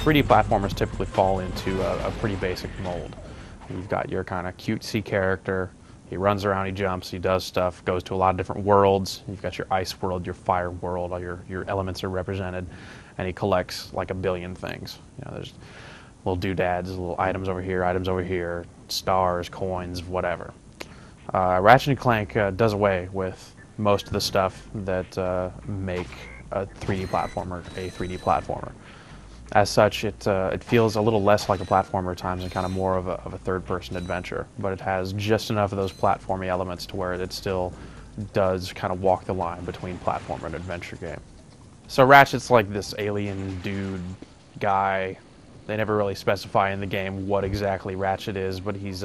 3D platformers typically fall into a pretty basic mold. You've got your kind of cutesy character. He runs around, he jumps, he does stuff, goes to a lot of different worlds. You've got your ice world, your fire world, all your elements are represented, and he collects like a billion things. You know, there's little doodads, little items over here, stars, coins, whatever. Ratchet & Clank does away with most of the stuff that make a 3D platformer a 3D platformer. As such, it feels a little less like a platformer at times and kind of more of a third-person adventure, but it has just enough of those platformy elements to where it still does kind of walk the line between platformer and adventure game. So Ratchet's like this alien dude guy. They never really specify in the game what exactly Ratchet is, but he's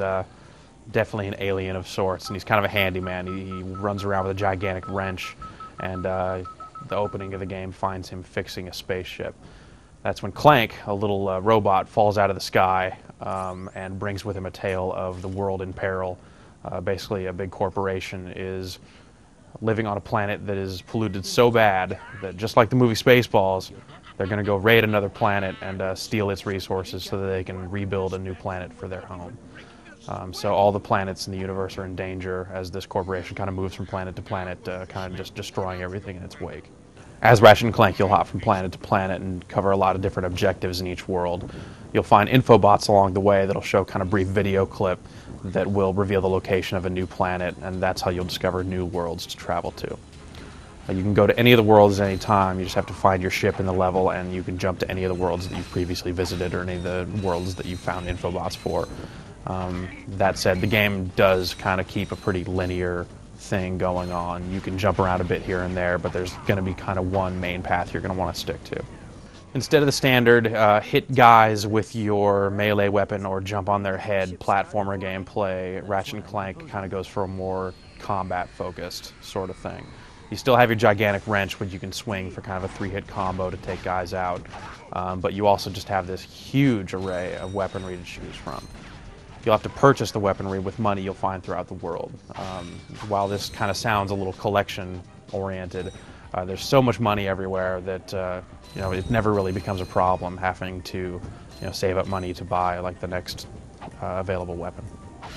definitely an alien of sorts, and he's kind of a handyman. He runs around with a gigantic wrench, and the opening of the game finds him fixing a spaceship. That's when Clank, a little robot, falls out of the sky and brings with him a tale of the world in peril. Basically, a big corporation is living on a planet that is polluted so bad that, just like the movie Spaceballs, they're going to go raid another planet and steal its resources so that they can rebuild a new planet for their home. So all the planets in the universe are in danger as this corporation kind of moves from planet to planet, kind of just destroying everything in its wake. As Ratchet & Clank, you'll hop from planet to planet and cover a lot of different objectives in each world. You'll find infobots along the way that'll show kind of brief video clip that will reveal the location of a new planet, and that's how you'll discover new worlds to travel to. You can go to any of the worlds at any time. You just have to find your ship in the level, and you can jump to any of the worlds that you've previously visited or any of the worlds that you've found infobots for. That said, the game does kind of keep a pretty linear thing going on. You can jump around a bit here and there, but there's going to be kind of one main path you're going to want to stick to. Instead of the standard hit guys with your melee weapon or jump on their head platformer gameplay, Ratchet & Clank kind of goes for a more combat-focused sort of thing. You still have your gigantic wrench, which you can swing for kind of a 3-hit combo to take guys out, but you also just have this huge array of weaponry to choose from. You'll have to purchase the weaponry with money you'll find throughout the world. While this kind of sounds a little collection-oriented, there's so much money everywhere that you know, it never really becomes a problem having to save up money to buy like the next available weapon.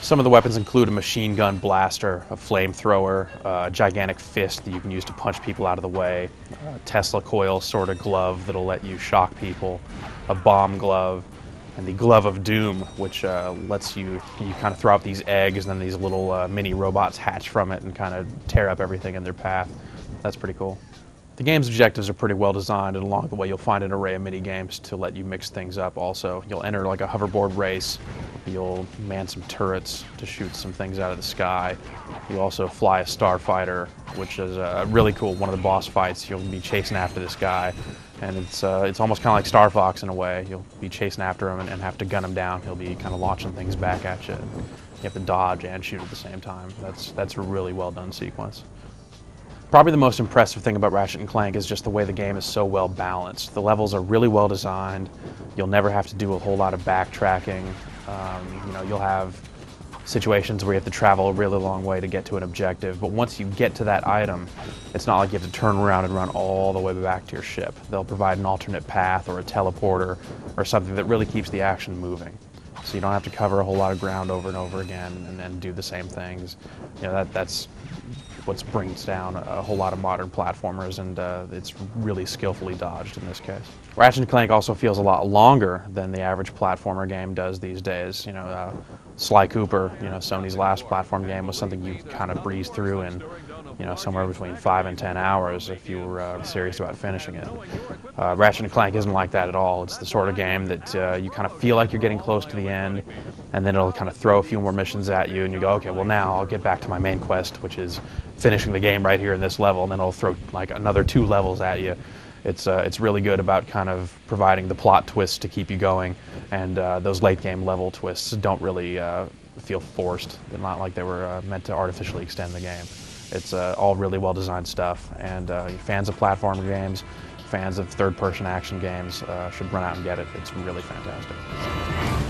Some of the weapons include a machine gun blaster, a flamethrower, a gigantic fist that you can use to punch people out of the way, a Tesla coil sort of glove that'll let you shock people, a bomb glove, and the Glove of Doom, which lets you kind of throw out these eggs, and then these little mini robots hatch from it and kind of tear up everything in their path. That's pretty cool. The game's objectives are pretty well designed, and along the way you'll find an array of mini games to let you mix things up also. You'll enter like a hoverboard race, you'll man some turrets to shoot some things out of the sky. You also fly a starfighter, which is really cool. One of the boss fights, you'll be chasing after this guy, and it's almost kind of like Star Fox in a way. You'll be chasing after him and have to gun him down. He'll be kind of launching things back at you. You have to dodge and shoot at the same time. That's a really well done sequence. Probably the most impressive thing about Ratchet & Clank is just the way the game is so well balanced. The levels are really well designed. You'll never have to do a whole lot of backtracking. You'll have situations where you have to travel a really long way to get to an objective, but once you get to that item, it's not like you have to turn around and run all the way back to your ship. They'll provide an alternate path or a teleporter or something that really keeps the action moving. So you don't have to cover a whole lot of ground over and over again and then do the same things. That's what brings down a whole lot of modern platformers, and it's really skillfully dodged in this case. Ratchet & Clank also feels a lot longer than the average platformer game does these days. Sly Cooper, Sony's last platform game, was something you kind of breeze through in somewhere between 5 and 10 hours if you were serious about finishing it. Ratchet & Clank isn't like that at all. It's the sort of game that you kind of feel like you're getting close to the end, and then it'll kind of throw a few more missions at you, and you go, okay, well now I'll get back to my main quest, which is finishing the game right here in this level, and then it'll throw like another 2 levels at you. It's really good about kind of providing the plot twists to keep you going, and those late game level twists don't really feel forced. They're not like they were meant to artificially extend the game. It's all really well designed stuff, and fans of platformer games, fans of third person action games should run out and get it. It's really fantastic.